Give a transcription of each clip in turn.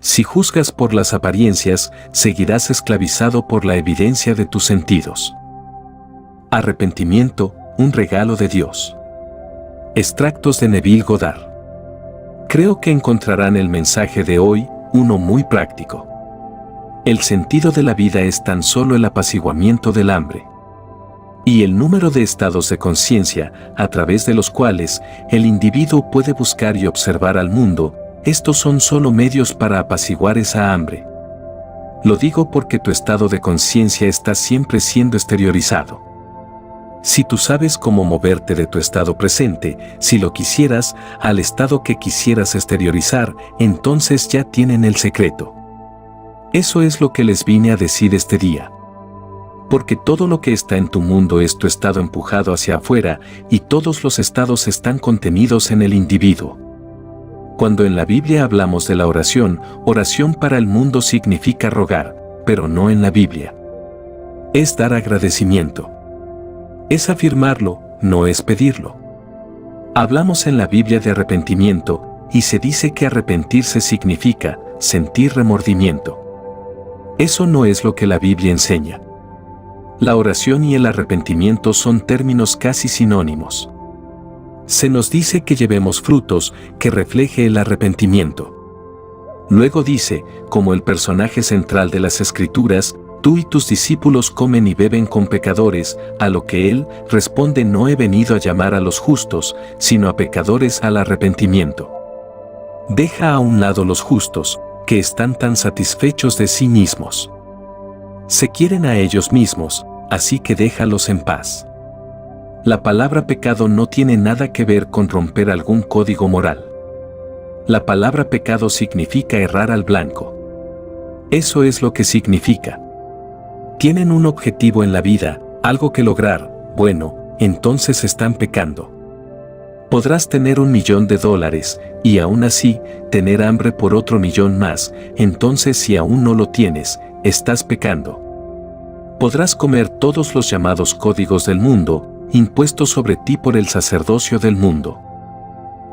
Si juzgas por las apariencias, seguirás esclavizado por la evidencia de tus sentidos. Arrepentimiento, un regalo de Dios. Extractos de Neville Goddard. Creo que encontrarán el mensaje de hoy, uno muy práctico. El sentido de la vida es tan solo el apaciguamiento del hambre. Y el número de estados de conciencia, a través de los cuales el individuo puede buscar y observar al mundo, estos son solo medios para apaciguar esa hambre. Lo digo porque tu estado de conciencia está siempre siendo exteriorizado. Si tú sabes cómo moverte de tu estado presente, si lo quisieras, al estado que quisieras exteriorizar, entonces ya tienen el secreto. Eso es lo que les vine a decir este día. Porque todo lo que está en tu mundo es tu estado empujado hacia afuera, y todos los estados están contenidos en el individuo. Cuando en la Biblia hablamos de la oración, oración para el mundo significa rogar, pero no en la Biblia. Es dar agradecimiento. Es afirmarlo, no es pedirlo. Hablamos en la Biblia de arrepentimiento, y se dice que arrepentirse significa sentir remordimiento. Eso no es lo que la Biblia enseña. La oración y el arrepentimiento son términos casi sinónimos. Se nos dice que llevemos frutos que refleje el arrepentimiento. Luego dice, como el personaje central de las Escrituras, tú y tus discípulos comen y beben con pecadores, a lo que él responde: no he venido a llamar a los justos, sino a pecadores al arrepentimiento. Deja a un lado los justos, que están tan satisfechos de sí mismos. Se quieren a ellos mismos, así que déjalos en paz. La palabra pecado no tiene nada que ver con romper algún código moral. La palabra pecado significa errar al blanco. Eso es lo que significa. Tienen un objetivo en la vida, algo que lograr, bueno, entonces están pecando. Podrás tener $1.000.000 y aún así tener hambre por otro millón más, entonces si aún no lo tienes, estás pecando. Podrás comer todos los llamados códigos del mundo, impuestos sobre ti por el sacerdocio del mundo.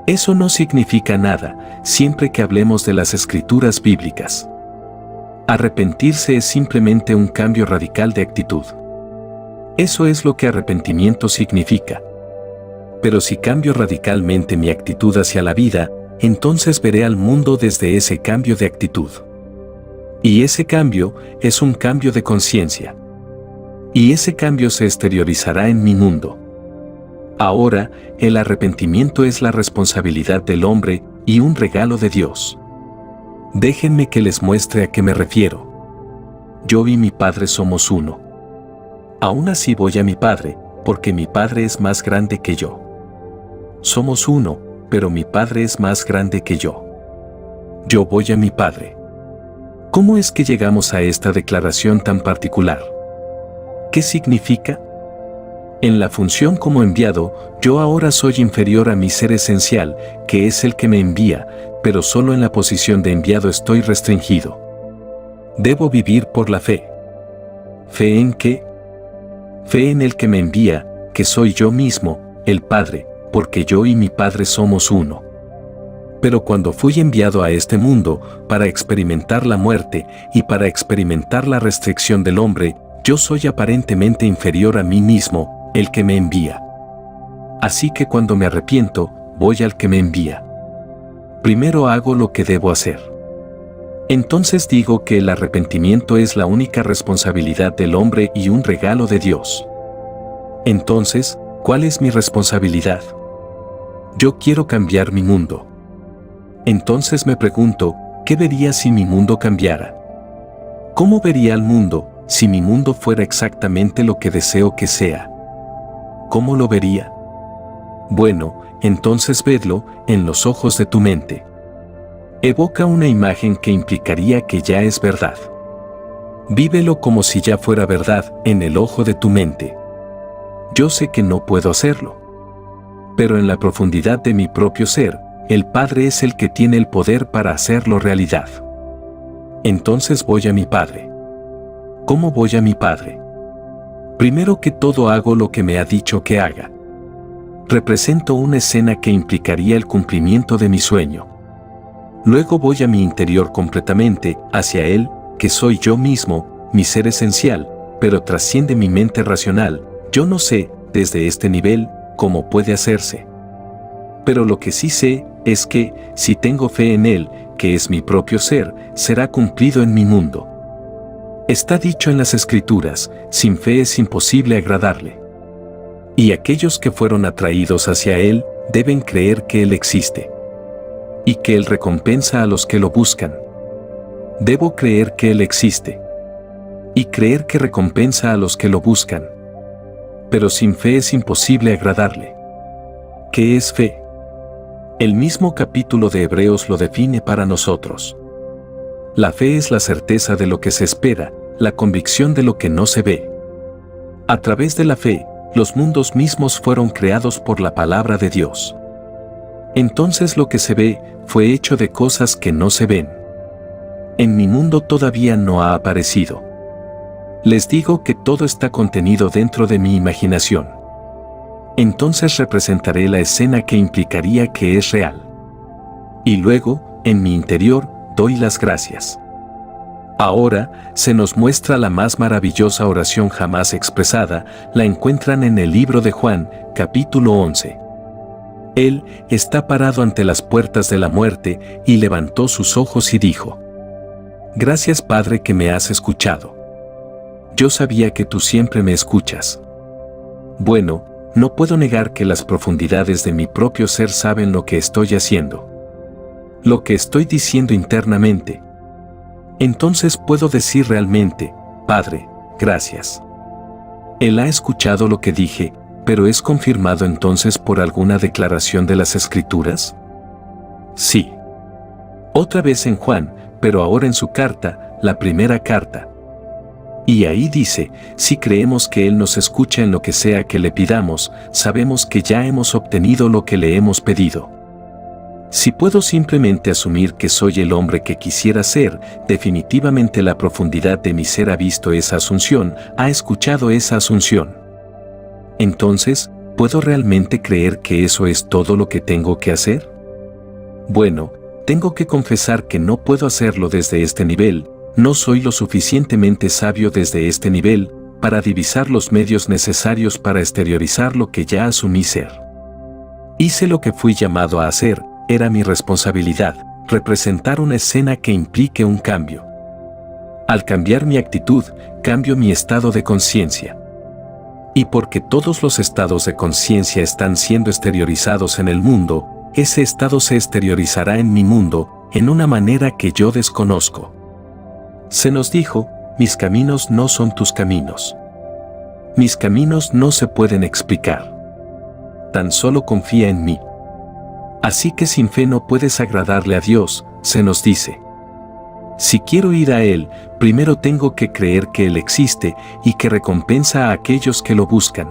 Eso no significa nada, siempre que hablemos de las escrituras bíblicas. Arrepentirse es simplemente un cambio radical de actitud. Eso es lo que arrepentimiento significa. Pero si cambio radicalmente mi actitud hacia la vida, entonces veré al mundo desde ese cambio de actitud. Y ese cambio es un cambio de conciencia. Y ese cambio se exteriorizará en mi mundo. Ahora, el arrepentimiento es la responsabilidad del hombre y un regalo de Dios. Déjenme que les muestre a qué me refiero. Yo y mi Padre somos uno. Aún así voy a mi Padre, porque mi Padre es más grande que yo. Somos uno, pero mi Padre es más grande que yo. Yo voy a mi Padre. ¿Cómo es que llegamos a esta declaración tan particular? ¿Qué significa? En la función como enviado, yo ahora soy inferior a mi ser esencial, que es el que me envía, pero solo en la posición de enviado estoy restringido. Debo vivir por la fe. ¿Fe en qué? Fe en el que me envía, que soy yo mismo, el Padre, porque yo y mi Padre somos uno. Pero cuando fui enviado a este mundo, para experimentar la muerte y para experimentar la restricción del hombre, yo soy aparentemente inferior a mí mismo, el que me envía. Así que cuando me arrepiento, voy al que me envía. Primero hago lo que debo hacer. Entonces digo que el arrepentimiento es la única responsabilidad del hombre y un regalo de Dios. Entonces, ¿cuál es mi responsabilidad? Yo quiero cambiar mi mundo. Entonces me pregunto, ¿qué vería si mi mundo cambiara? ¿Cómo vería el mundo si mi mundo fuera exactamente lo que deseo que sea? ¿Cómo lo vería? Bueno, entonces vedlo en los ojos de tu mente. Evoca una imagen que implicaría que ya es verdad. Vívelo como si ya fuera verdad en el ojo de tu mente. Yo sé que no puedo hacerlo. Pero en la profundidad de mi propio ser, el Padre es el que tiene el poder para hacerlo realidad. Entonces voy a mi Padre. ¿Cómo voy a mi Padre? Primero que todo hago lo que me ha dicho que haga. Represento una escena que implicaría el cumplimiento de mi sueño. Luego voy a mi interior completamente, hacia Él, que soy yo mismo, mi ser esencial, pero trasciende mi mente racional. Yo no sé, desde este nivel, cómo puede hacerse. Pero lo que sí sé es que, si tengo fe en Él, que es mi propio ser, será cumplido en mi mundo. Está dicho en las Escrituras, sin fe es imposible agradarle. Y aquellos que fueron atraídos hacia Él, deben creer que Él existe. Y que Él recompensa a los que lo buscan. Debo creer que Él existe. Y creer que recompensa a los que lo buscan. Pero sin fe es imposible agradarle. ¿Qué es fe? El mismo capítulo de Hebreos lo define para nosotros. La fe es la certeza de lo que se espera, la convicción de lo que no se ve. A través de la fe, los mundos mismos fueron creados por la palabra de Dios. Entonces lo que se ve fue hecho de cosas que no se ven. En mi mundo todavía no ha aparecido. Les digo que todo está contenido dentro de mi imaginación. Entonces representaré la escena que implicaría que es real. Y luego, en mi interior, doy las gracias. Ahora, se nos muestra la más maravillosa oración jamás expresada, la encuentran en el libro de Juan, capítulo 11. Él está parado ante las puertas de la muerte y levantó sus ojos y dijo: Gracias, Padre, que me has escuchado. Yo sabía que tú siempre me escuchas. Bueno, no puedo negar que las profundidades de mi propio ser saben lo que estoy haciendo. Lo que estoy diciendo internamente. Entonces puedo decir realmente: Padre, gracias. Él ha escuchado lo que dije, pero ¿es confirmado entonces por alguna declaración de las Escrituras? Sí. Otra vez en Juan, pero ahora en su carta, la primera carta. Y ahí dice: si creemos que Él nos escucha en lo que sea que le pidamos, sabemos que ya hemos obtenido lo que le hemos pedido. Si puedo simplemente asumir que soy el hombre que quisiera ser, definitivamente la profundidad de mi ser ha visto esa asunción, ha escuchado esa asunción. Entonces, ¿puedo realmente creer que eso es todo lo que tengo que hacer? Bueno, tengo que confesar que no puedo hacerlo desde este nivel. No soy lo suficientemente sabio desde este nivel para divisar los medios necesarios para exteriorizar lo que ya asumí ser. Hice lo que fui llamado a hacer, era mi responsabilidad, representar una escena que implique un cambio. Al cambiar mi actitud, cambio mi estado de conciencia. Y porque todos los estados de conciencia están siendo exteriorizados en el mundo, ese estado se exteriorizará en mi mundo, en una manera que yo desconozco. Se nos dijo: mis caminos no son tus caminos. Mis caminos no se pueden explicar. Tan solo confía en mí. Así que sin fe no puedes agradarle a Dios, se nos dice. Si quiero ir a Él, primero tengo que creer que Él existe y que recompensa a aquellos que lo buscan.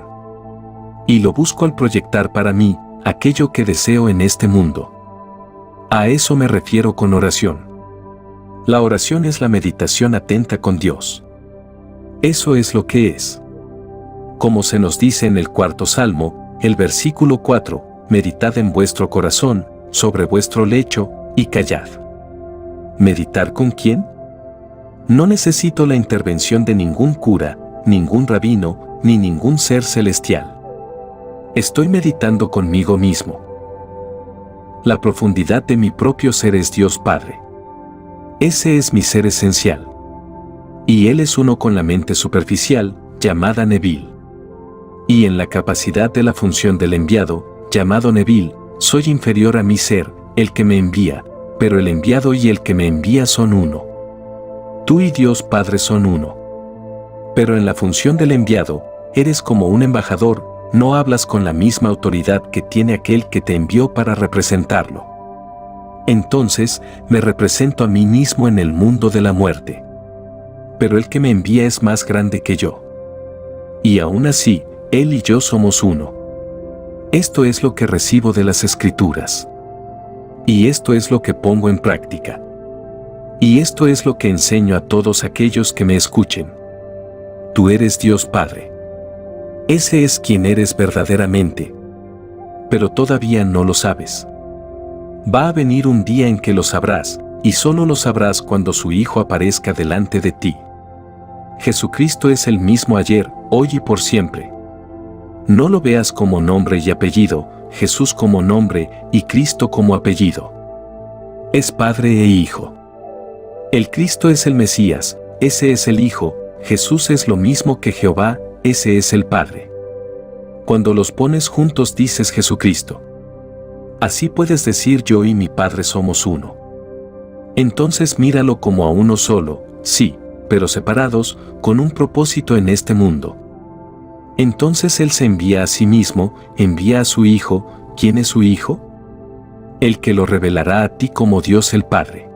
Y lo busco al proyectar para mí aquello que deseo en este mundo. A eso me refiero con oración. La oración es la meditación atenta con Dios. Eso es lo que es. Como se nos dice en el 4º Salmo, el versículo 4, meditad en vuestro corazón, sobre vuestro lecho, y callad. ¿Meditar con quién? No necesito la intervención de ningún cura, ningún rabino, ni ningún ser celestial. Estoy meditando conmigo mismo. La profundidad de mi propio ser es Dios Padre. Ese es mi ser esencial. Y Él es uno con la mente superficial, llamada Nevil. Y en la capacidad de la función del enviado, llamado Nevil, soy inferior a mi ser, el que me envía, pero el enviado y el que me envía son uno. Tú y Dios Padre son uno. Pero en la función del enviado, eres como un embajador, no hablas con la misma autoridad que tiene aquel que te envió para representarlo. Entonces, me represento a mí mismo en el mundo de la muerte. Pero el que me envía es más grande que yo. Y aún así, Él y yo somos uno. Esto es lo que recibo de las Escrituras. Y esto es lo que pongo en práctica. Y esto es lo que enseño a todos aquellos que me escuchen. Tú eres Dios Padre. Ese es quien eres verdaderamente. Pero todavía no lo sabes. Va a venir un día en que lo sabrás, y solo lo sabrás cuando su Hijo aparezca delante de ti. Jesucristo es el mismo ayer, hoy y por siempre. No lo veas como nombre y apellido, Jesús como nombre y Cristo como apellido. Es Padre e Hijo. El Cristo es el Mesías, ese es el Hijo, Jesús es lo mismo que Jehová, ese es el Padre. Cuando los pones juntos dices Jesucristo. Así puedes decir yo y mi Padre somos uno. Entonces míralo como a uno solo, sí, pero separados, con un propósito en este mundo. Entonces Él se envía a sí mismo, envía a su Hijo. ¿Quién es su Hijo? El que lo revelará a ti como Dios el Padre.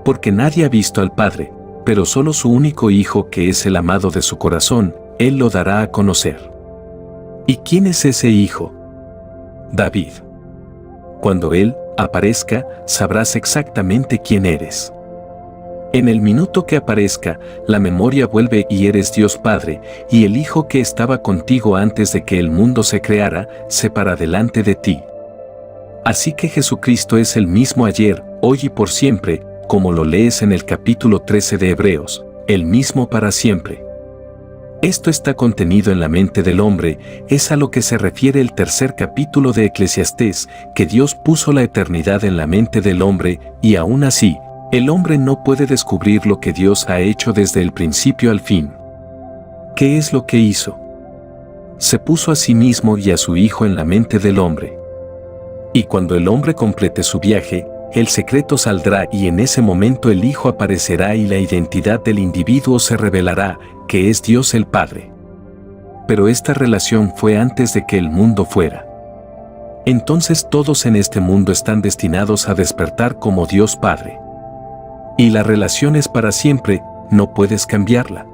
Porque nadie ha visto al Padre, pero solo su único Hijo que es el amado de su corazón, Él lo dará a conocer. ¿Y quién es ese Hijo? David. Cuando Él aparezca, sabrás exactamente quién eres. En el minuto que aparezca, la memoria vuelve y eres Dios Padre, y el Hijo que estaba contigo antes de que el mundo se creara, se para delante de ti. Así que Jesucristo es el mismo ayer, hoy y por siempre, como lo lees en el capítulo 13 de Hebreos, el mismo para siempre. Esto está contenido en la mente del hombre, es a lo que se refiere el tercer capítulo de Eclesiastés, que Dios puso la eternidad en la mente del hombre, y aún así, el hombre no puede descubrir lo que Dios ha hecho desde el principio al fin. ¿Qué es lo que hizo? Se puso a sí mismo y a su Hijo en la mente del hombre. Y cuando el hombre complete su viaje, el secreto saldrá y en ese momento el Hijo aparecerá y la identidad del individuo se revelará, que es Dios el Padre. Pero esta relación fue antes de que el mundo fuera. Entonces todos en este mundo están destinados a despertar como Dios Padre. Y la relación es para siempre, no puedes cambiarla.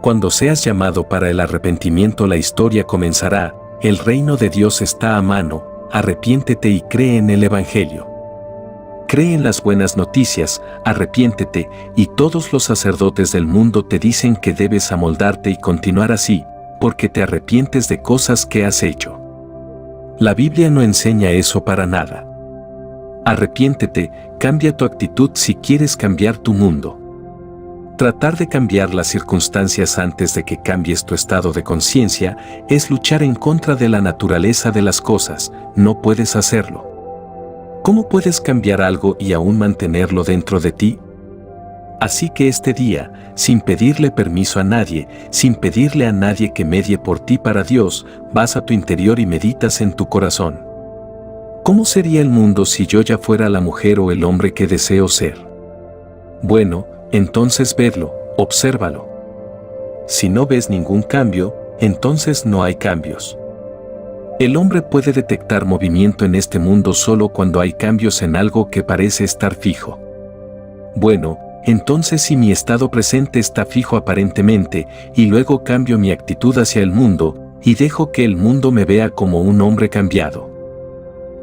Cuando seas llamado para el arrepentimiento, la historia comenzará, el reino de Dios está a mano, arrepiéntete y cree en el Evangelio. Cree en las buenas noticias, arrepiéntete, y todos los sacerdotes del mundo te dicen que debes amoldarte y continuar así, porque te arrepientes de cosas que has hecho. La Biblia no enseña eso para nada. Arrepiéntete, cambia tu actitud si quieres cambiar tu mundo. Tratar de cambiar las circunstancias antes de que cambies tu estado de conciencia es luchar en contra de la naturaleza de las cosas, no puedes hacerlo. ¿Cómo puedes cambiar algo y aún mantenerlo dentro de ti? Así que este día, sin pedirle permiso a nadie, sin pedirle a nadie que medie por ti para Dios, vas a tu interior y meditas en tu corazón. ¿Cómo sería el mundo si yo ya fuera la mujer o el hombre que deseo ser? Bueno, entonces vedlo, obsérvalo. Si no ves ningún cambio, entonces no hay cambios. El hombre puede detectar movimiento en este mundo solo cuando hay cambios en algo que parece estar fijo. Bueno, entonces si mi estado presente está fijo aparentemente, y luego cambio mi actitud hacia el mundo, y dejo que el mundo me vea como un hombre cambiado.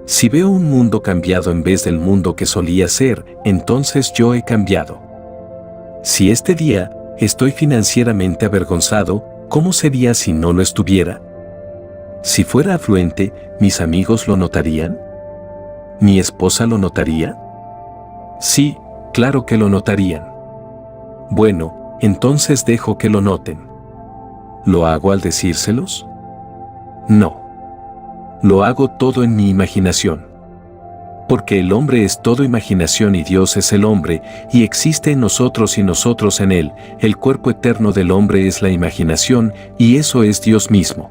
Si veo un mundo cambiado en vez del mundo que solía ser, entonces yo he cambiado. Si este día estoy financieramente avergonzado, ¿cómo sería si no lo estuviera? Si fuera afluente, ¿mis amigos lo notarían? ¿Mi esposa lo notaría? Sí, claro que lo notarían. Bueno, entonces dejo que lo noten. ¿Lo hago al decírselos? No. Lo hago todo en mi imaginación. Porque el hombre es todo imaginación y Dios es el hombre, y existe en nosotros y nosotros en él. El cuerpo eterno del hombre es la imaginación, y eso es Dios mismo.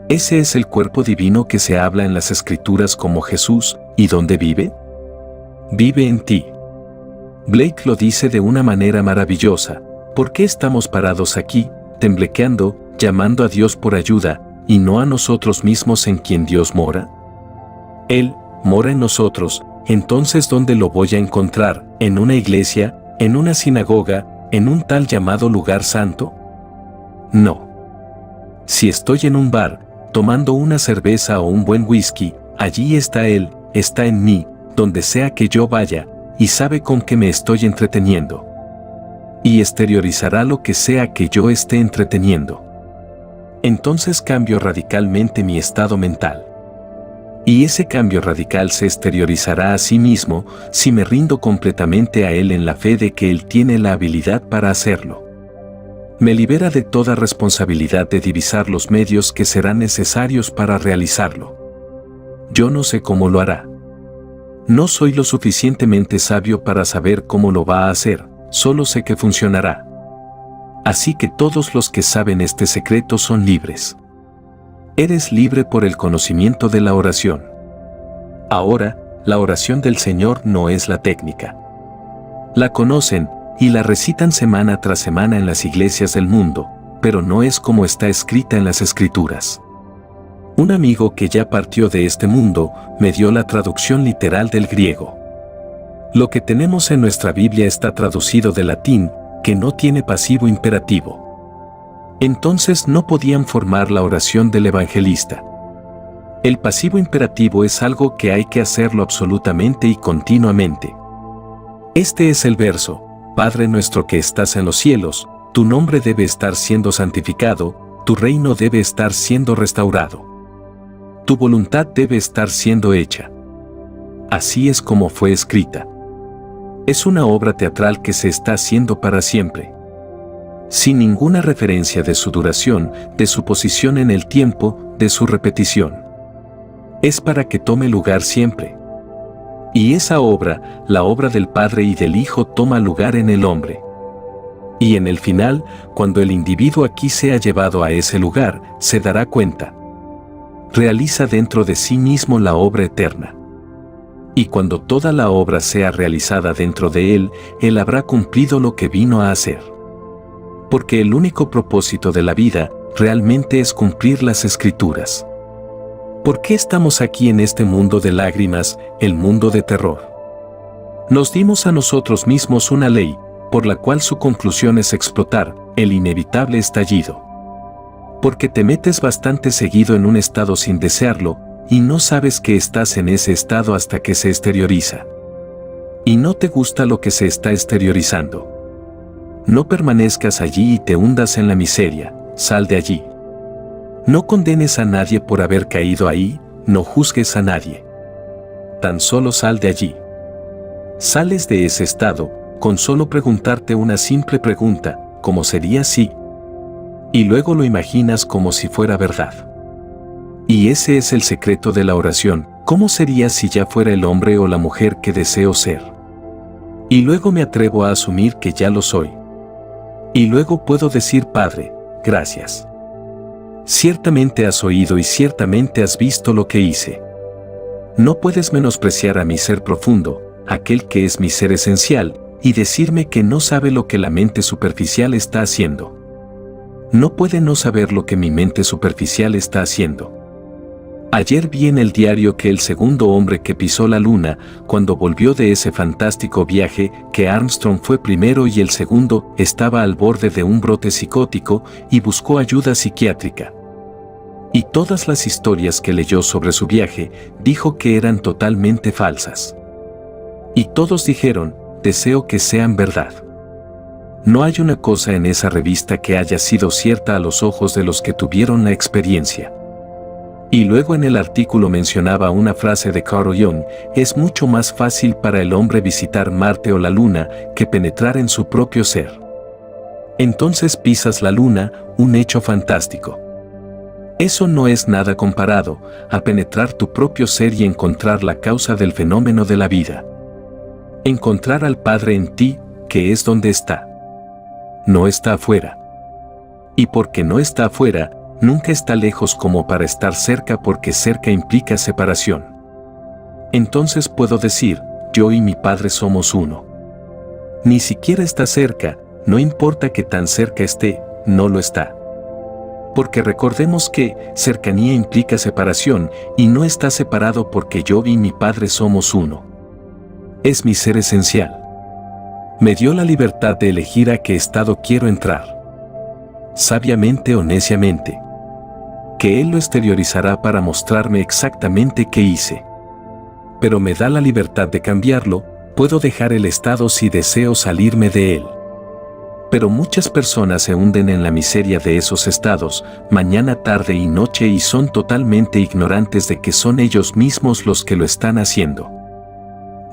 Ese es el cuerpo divino que se habla en las Escrituras como Jesús. ¿Y dónde vive? Vive en ti. Blake lo dice de una manera maravillosa. ¿Por qué estamos parados aquí, temblequeando, llamando a Dios por ayuda, y no a nosotros mismos en quien Dios mora? Él mora en nosotros. Entonces ¿dónde lo voy a encontrar? ¿En una iglesia? ¿En una sinagoga? ¿En un tal llamado lugar santo? No. Si estoy en un bar, tomando una cerveza o un buen whisky, allí está Él, está en mí, donde sea que yo vaya, y sabe con qué me estoy entreteniendo. Y exteriorizará lo que sea que yo esté entreteniendo. Entonces cambio radicalmente mi estado mental. Y ese cambio radical se exteriorizará a sí mismo si me rindo completamente a Él en la fe de que Él tiene la habilidad para hacerlo. Me libera de toda responsabilidad de divisar los medios que serán necesarios para realizarlo. Yo no sé cómo lo hará. No soy lo suficientemente sabio para saber cómo lo va a hacer, solo sé que funcionará. Así que todos los que saben este secreto son libres. Eres libre por el conocimiento de la oración. Ahora, la oración del Señor no es la técnica. La conocen y la recitan semana tras semana en las iglesias del mundo, pero no es como está escrita en las Escrituras. Un amigo que ya partió de este mundo me dio la traducción literal del griego. Lo que tenemos en nuestra Biblia está traducido del latín, que no tiene pasivo imperativo. Entonces no podían formar la oración del evangelista. El pasivo imperativo es algo que hay que hacerlo absolutamente y continuamente. Este es el verso: Padre nuestro que estás en los cielos, tu nombre debe estar siendo santificado, tu reino debe estar siendo restaurado. Tu voluntad debe estar siendo hecha. Así es como fue escrita. Es una obra teatral que se está haciendo para siempre. Sin ninguna referencia de su duración, de su posición en el tiempo, de su repetición. Es para que tome lugar siempre. Y esa obra, la obra del Padre y del Hijo, toma lugar en el hombre. Y en el final, cuando el individuo aquí sea llevado a ese lugar, se dará cuenta. Realiza dentro de sí mismo la obra eterna. Y cuando toda la obra sea realizada dentro de él, él habrá cumplido lo que vino a hacer. Porque el único propósito de la vida realmente es cumplir las Escrituras. ¿Por qué estamos aquí en este mundo de lágrimas, el mundo de terror? Nos dimos a nosotros mismos una ley, por la cual su conclusión es explotar, el inevitable estallido. Porque te metes bastante seguido en un estado sin desearlo, y no sabes que estás en ese estado hasta que se exterioriza. Y no te gusta lo que se está exteriorizando. No permanezcas allí y te hundas en la miseria, sal de allí. No condenes a nadie por haber caído ahí, no juzgues a nadie. Tan solo sal de allí. Sales de ese estado, con solo preguntarte una simple pregunta, ¿cómo sería si? Y luego lo imaginas como si fuera verdad. Y ese es el secreto de la oración, ¿cómo sería si ya fuera el hombre o la mujer que deseo ser? Y luego me atrevo a asumir que ya lo soy. Y luego puedo decir: Padre, gracias. Ciertamente has oído y ciertamente has visto lo que hice. No puedes menospreciar a mi ser profundo, aquel que es mi ser esencial, y decirme que no sabe lo que la mente superficial está haciendo. No puede no saber lo que mi mente superficial está haciendo. Ayer vi en el diario que el segundo hombre que pisó la luna, cuando volvió de ese fantástico viaje, que Armstrong fue primero y el segundo, estaba al borde de un brote psicótico y buscó ayuda psiquiátrica. Y todas las historias que leyó sobre su viaje, dijo que eran totalmente falsas. Y todos dijeron: deseo que sean verdad. No hay una cosa en esa revista que haya sido cierta a los ojos de los que tuvieron la experiencia. Y luego en el artículo mencionaba una frase de Carl Jung: es mucho más fácil para el hombre visitar Marte o la Luna que penetrar en su propio ser. Entonces pisas la Luna, un hecho fantástico. Eso no es nada comparado a penetrar tu propio ser y encontrar la causa del fenómeno de la vida. Encontrar al Padre en ti, que es donde está. No está afuera. Y porque no está afuera, nunca está lejos como para estar cerca, porque cerca implica separación. Entonces puedo decir: yo y mi Padre somos uno. Ni siquiera está cerca, no importa que tan cerca esté, no lo está. Porque recordemos que cercanía implica separación, y no está separado porque yo y mi Padre somos uno. Es mi ser esencial. Me dio la libertad de elegir a qué estado quiero entrar. Sabiamente o neciamente. Que Él lo exteriorizará para mostrarme exactamente qué hice. Pero me da la libertad de cambiarlo, puedo dejar el estado si deseo salirme de él. Pero muchas personas se hunden en la miseria de esos estados, mañana, tarde y noche, y son totalmente ignorantes de que son ellos mismos los que lo están haciendo.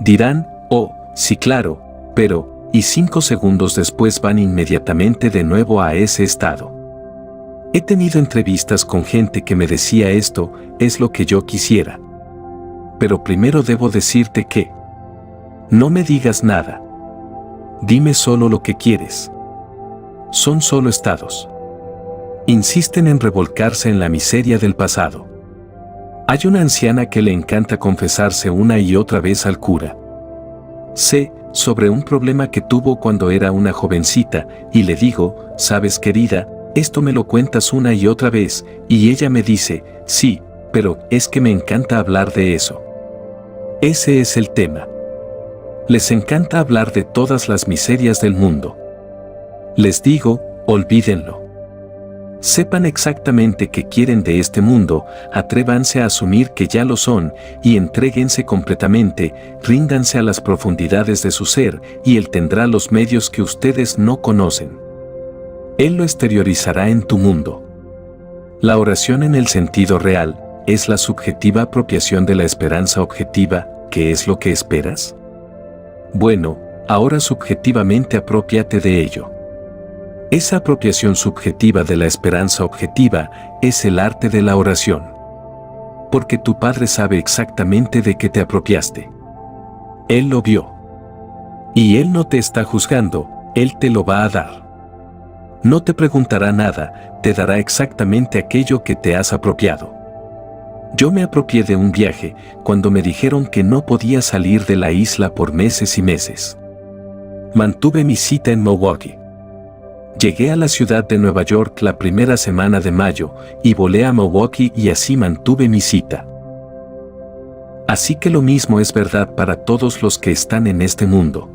Dirán, oh, sí, claro, pero, y 5 segundos después van inmediatamente de nuevo a ese estado. He tenido entrevistas con gente que me decía esto es lo que yo quisiera. Pero primero debo decirte que no me digas nada. Dime solo lo que quieres. Son solo estados. Insisten en revolcarse en la miseria del pasado. Hay una anciana que le encanta confesarse una y otra vez al cura. Sé sobre un problema que tuvo cuando era una jovencita y le digo, sabes querida, esto me lo cuentas una y otra vez, y ella me dice, sí, pero es que me encanta hablar de eso. Ese es el tema. Les encanta hablar de todas las miserias del mundo. Les digo, olvídenlo. Sepan exactamente qué quieren de este mundo, atrévanse a asumir que ya lo son, y entréguense completamente, ríndanse a las profundidades de su ser, y Él tendrá los medios que ustedes no conocen. Él lo exteriorizará en tu mundo. La oración en el sentido real es la subjetiva apropiación de la esperanza objetiva. ¿Qué es lo que esperas? Bueno, ahora subjetivamente aprópiate de ello. Esa apropiación subjetiva de la esperanza objetiva es el arte de la oración. Porque tu Padre sabe exactamente de qué te apropiaste. Él lo vio. Y Él no te está juzgando, Él te lo va a dar. No te preguntará nada, te dará exactamente aquello que te has apropiado. Yo me apropié de un viaje cuando me dijeron que no podía salir de la isla por meses y meses. Mantuve mi cita en Milwaukee. Llegué a la ciudad de Nueva York la primera semana de mayo y volé a Milwaukee y así mantuve mi cita. Así que lo mismo es verdad para todos los que están en este mundo.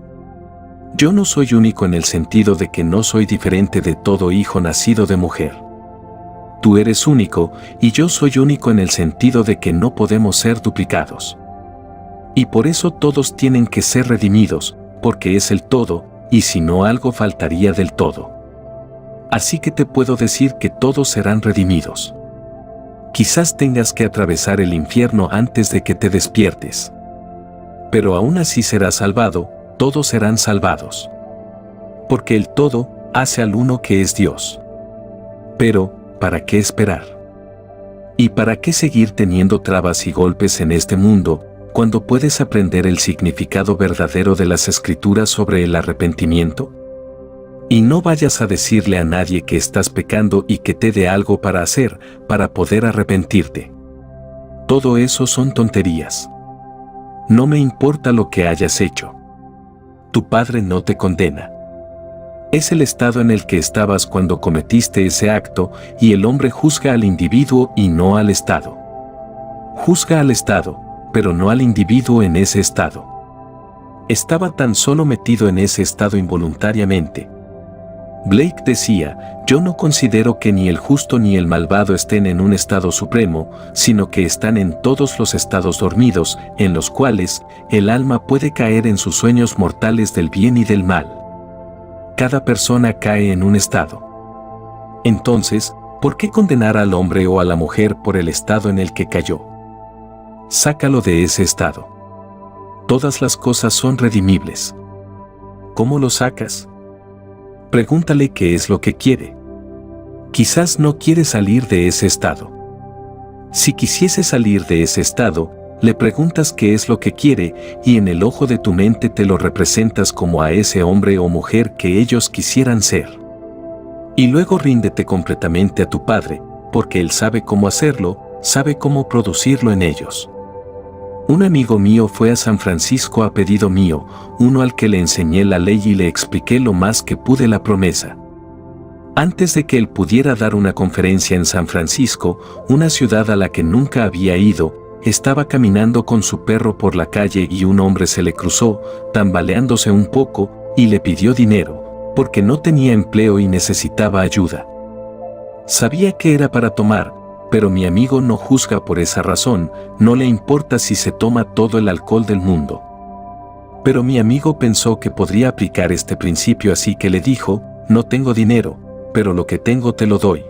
Yo no soy único en el sentido de que no soy diferente de todo hijo nacido de mujer. Tú eres único y yo soy único en el sentido de que no podemos ser duplicados. Y por eso todos tienen que ser redimidos, porque es el todo, y si no algo faltaría del todo. Así que te puedo decir que todos serán redimidos. Quizás tengas que atravesar el infierno antes de que te despiertes. Pero aún así serás salvado, todos serán salvados. Porque el todo hace al uno que es Dios. Pero, ¿para qué esperar? ¿Y para qué seguir teniendo trabas y golpes en este mundo, cuando puedes aprender el significado verdadero de las Escrituras sobre el arrepentimiento? Y no vayas a decirle a nadie que estás pecando y que te dé algo para hacer, para poder arrepentirte. Todo eso son tonterías. No me importa lo que hayas hecho. Tu Padre no te condena. Es el estado en el que estabas cuando cometiste ese acto, y el hombre juzga al individuo y no al estado. Juzga al estado, pero no al individuo en ese estado. Estaba tan solo metido en ese estado involuntariamente. Blake decía, yo no considero que ni el justo ni el malvado estén en un estado supremo, sino que están en todos los estados dormidos, en los cuales el alma puede caer en sus sueños mortales del bien y del mal. Cada persona cae en un estado. Entonces, ¿por qué condenar al hombre o a la mujer por el estado en el que cayó? Sácalo de ese estado. Todas las cosas son redimibles. ¿Cómo lo sacas? Pregúntale qué es lo que quiere. Quizás no quiere salir de ese estado. Si quisiese salir de ese estado, le preguntas qué es lo que quiere y en el ojo de tu mente te lo representas como a ese hombre o mujer que ellos quisieran ser. Y luego ríndete completamente a tu Padre, porque Él sabe cómo hacerlo, sabe cómo producirlo en ellos. Un amigo mío fue a San Francisco a pedido mío, uno al que le enseñé la ley y le expliqué lo más que pude la promesa. Antes de que él pudiera dar una conferencia en San Francisco, una ciudad a la que nunca había ido, estaba caminando con su perro por la calle y un hombre se le cruzó, tambaleándose un poco, y le pidió dinero, porque no tenía empleo y necesitaba ayuda. Sabía que era para tomar, pero mi amigo no juzga por esa razón, no le importa si se toma todo el alcohol del mundo. Pero mi amigo pensó que podría aplicar este principio, así que le dijo, no tengo dinero, pero lo que tengo te lo doy.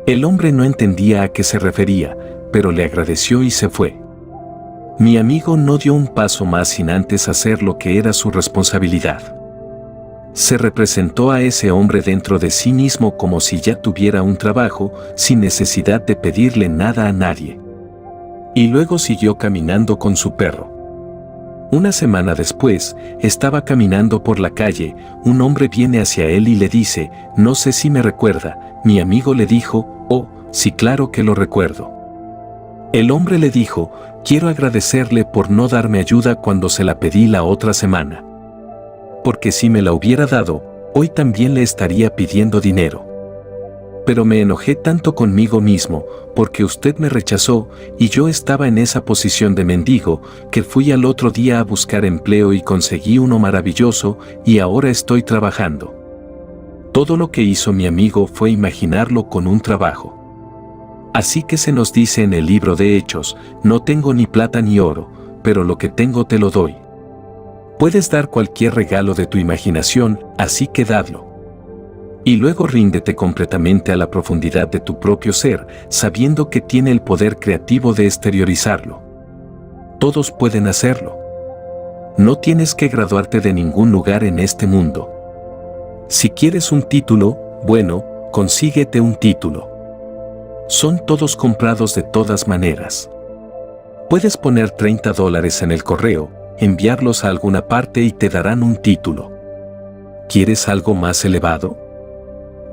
El hombre no entendía a qué se refería, pero le agradeció y se fue. Mi amigo no dio un paso más sin antes hacer lo que era su responsabilidad. Se representó a ese hombre dentro de sí mismo como si ya tuviera un trabajo, sin necesidad de pedirle nada a nadie. Y luego siguió caminando con su perro. Una semana después, estaba caminando por la calle, un hombre viene hacia él y le dice, no sé si me recuerda. Mi amigo le dijo, oh, sí, claro que lo recuerdo. El hombre le dijo, quiero agradecerle por no darme ayuda cuando se la pedí la otra semana. Porque si me la hubiera dado, hoy también le estaría pidiendo dinero. Pero me enojé tanto conmigo mismo, porque usted me rechazó, y yo estaba en esa posición de mendigo, que fui al otro día a buscar empleo y conseguí uno maravilloso, y ahora estoy trabajando. Todo lo que hizo mi amigo fue imaginarlo con un trabajo. Así que se nos dice en el libro de Hechos, no tengo ni plata ni oro, pero lo que tengo te lo doy. Puedes dar cualquier regalo de tu imaginación, así que dadlo. Y luego ríndete completamente a la profundidad de tu propio ser, sabiendo que tiene el poder creativo de exteriorizarlo. Todos pueden hacerlo. No tienes que graduarte de ningún lugar en este mundo. Si quieres un título, bueno, consíguete un título. Son todos comprados de todas maneras. Puedes poner $30 en el correo, enviarlos a alguna parte y te darán un título. ¿Quieres algo más elevado?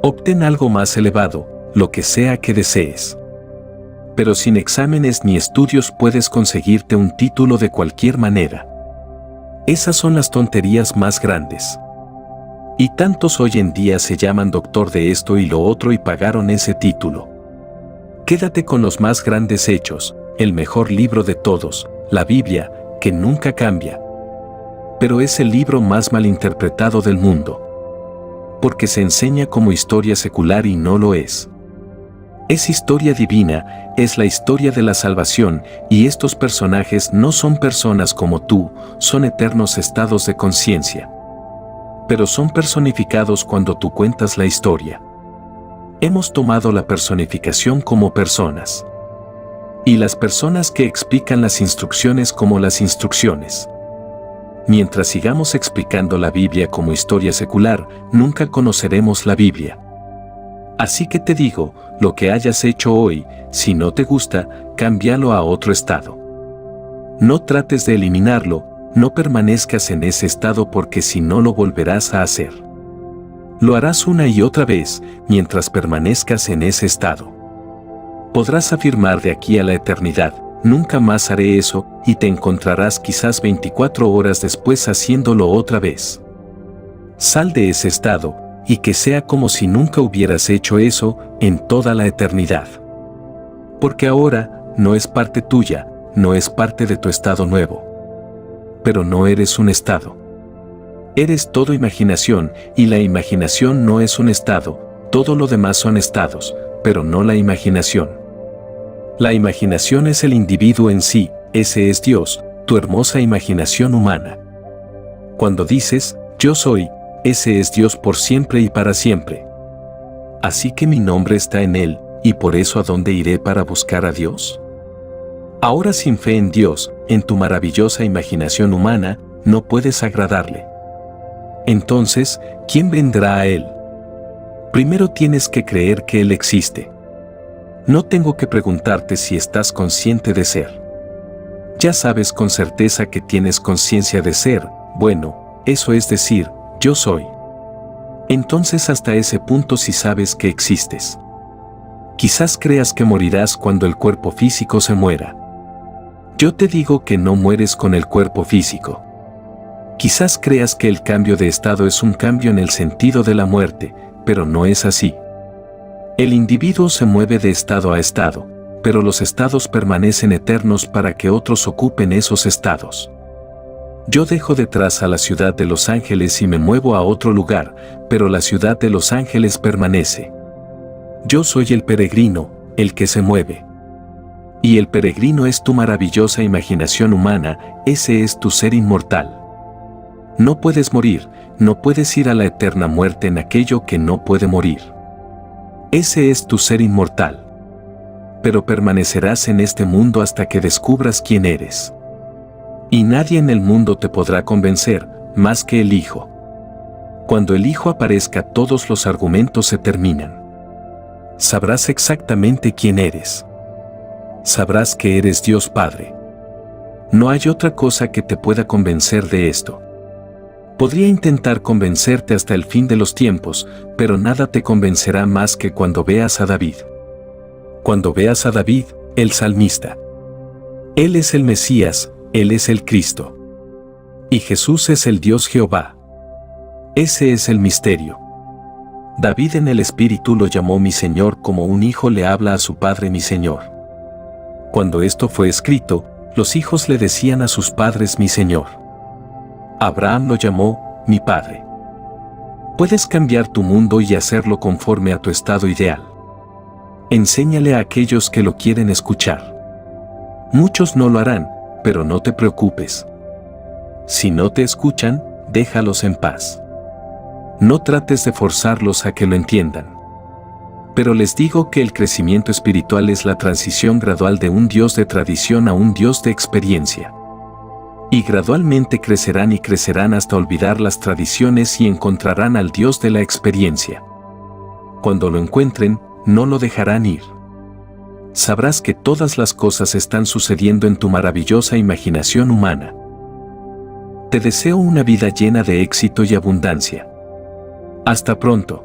Obtén algo más elevado, lo que sea que desees. Pero sin exámenes ni estudios puedes conseguirte un título de cualquier manera. Esas son las tonterías más grandes. Y tantos hoy en día se llaman doctor de esto y lo otro y pagaron ese título. Quédate con los más grandes hechos, el mejor libro de todos, la Biblia, que nunca cambia. Pero es el libro más malinterpretado del mundo. Porque se enseña como historia secular y no lo es. Es historia divina, es la historia de la salvación, y estos personajes no son personas como tú, son eternos estados de conciencia. Pero son personificados cuando tú cuentas la historia. Hemos tomado la personificación como personas. Y las personas que explican las instrucciones como las instrucciones. Mientras sigamos explicando la Biblia como historia secular, nunca conoceremos la Biblia. Así que te digo, lo que hayas hecho hoy, si no te gusta, cámbialo a otro estado. No trates de eliminarlo, no permanezcas en ese estado porque si no lo volverás a hacer. Lo harás una y otra vez, mientras permanezcas en ese estado. Podrás afirmar de aquí a la eternidad, nunca más haré eso, y te encontrarás quizás 24 horas después haciéndolo otra vez. Sal de ese estado, y que sea como si nunca hubieras hecho eso en toda la eternidad. Porque ahora no es parte tuya, no es parte de tu estado nuevo. Pero no eres un estado. Eres todo imaginación, y la imaginación no es un estado, todo lo demás son estados, pero no la imaginación. La imaginación es el individuo en sí, ese es Dios, tu hermosa imaginación humana. Cuando dices, yo soy, ese es Dios por siempre y para siempre. Así que mi nombre está en Él, y por eso ¿a dónde iré para buscar a Dios? Ahora sin fe en Dios, en tu maravillosa imaginación humana, no puedes agradarle. Entonces, ¿quién vendrá a Él? Primero tienes que creer que Él existe. No tengo que preguntarte si estás consciente de ser. Ya sabes con certeza que tienes conciencia de ser, bueno, eso es decir, yo soy. Entonces hasta ese punto sí sabes que existes. Quizás creas que morirás cuando el cuerpo físico se muera. Yo te digo que no mueres con el cuerpo físico. Quizás creas que el cambio de estado es un cambio en el sentido de la muerte, pero no es así. El individuo se mueve de estado a estado, pero los estados permanecen eternos para que otros ocupen esos estados. Yo dejo detrás a la ciudad de Los Ángeles y me muevo a otro lugar, pero la ciudad de Los Ángeles permanece. Yo soy el peregrino, el que se mueve. Y el peregrino es tu maravillosa imaginación humana, ese es tu ser inmortal. No puedes morir, no puedes ir a la eterna muerte en aquello que no puede morir. Ese es tu ser inmortal. Pero permanecerás en este mundo hasta que descubras quién eres. Y nadie en el mundo te podrá convencer, más que el Hijo. Cuando el Hijo aparezca, todos los argumentos se terminan. Sabrás exactamente quién eres. Sabrás que eres Dios Padre. No hay otra cosa que te pueda convencer de esto. Podría intentar convencerte hasta el fin de los tiempos, pero nada te convencerá más que cuando veas a David. Cuando veas a David, el salmista. Él es el Mesías, Él es el Cristo. Y Jesús es el Dios Jehová. Ese es el misterio. David en el Espíritu lo llamó mi Señor, como un hijo le habla a su padre mi Señor. Cuando esto fue escrito, los hijos le decían a sus padres mi Señor. Abraham lo llamó mi Padre. Puedes cambiar tu mundo y hacerlo conforme a tu estado ideal. Enséñale a aquellos que lo quieren escuchar. Muchos no lo harán, pero no te preocupes. Si no te escuchan, déjalos en paz. No trates de forzarlos a que lo entiendan. Pero les digo que el crecimiento espiritual es la transición gradual de un Dios de tradición a un Dios de experiencia. Y gradualmente crecerán y crecerán hasta olvidar las tradiciones y encontrarán al Dios de la experiencia. Cuando lo encuentren, no lo dejarán ir. Sabrás que todas las cosas están sucediendo en tu maravillosa imaginación humana. Te deseo una vida llena de éxito y abundancia. Hasta pronto.